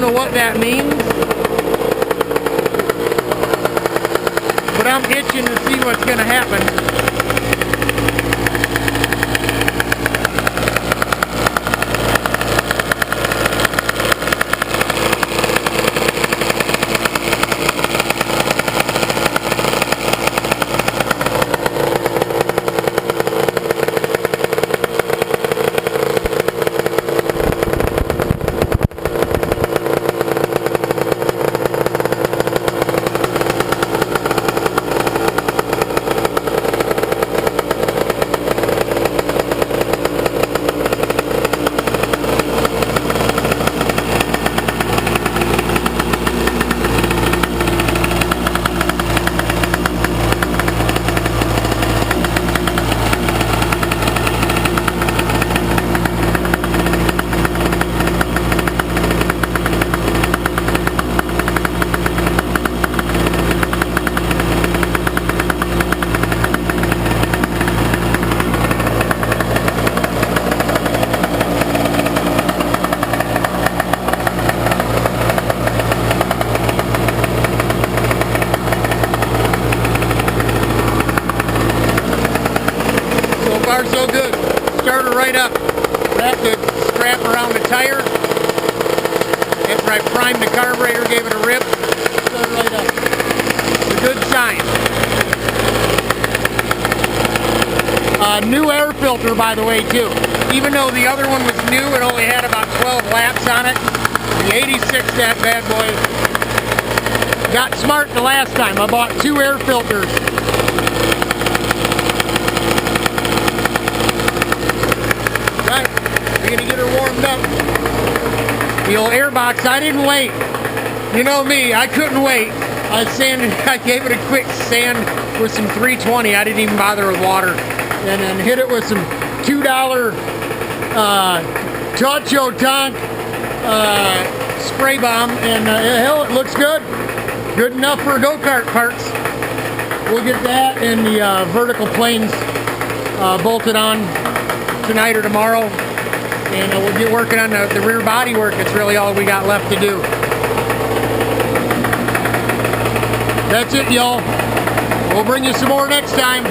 know what that means, but I'm itching to see what's going to happen. So good. Started right up. Wrapped the strap around the tire. After I primed the carburetor, gave it a rip. Started right up. It's a good sign. New air filter, by the way, too. Even though the other one was new, it only had about 12 laps on it. The 86, that bad boy. Got smart the last time. I bought 2 air filters. Right, we're gonna get her warmed up. The old air box, I didn't wait. You know me, I couldn't wait. I sanded, I gave it a quick sand with some 320. I didn't even bother with water. And then hit it with some $2 Tacho Tank spray bomb. And hell, it looks good. Good enough for go-kart parts. We'll get that and the vertical planes bolted on tonight or tomorrow, and we'll get working on the rear body work. It's really all we got left to do. That's it, y'all. We'll bring you some more next time.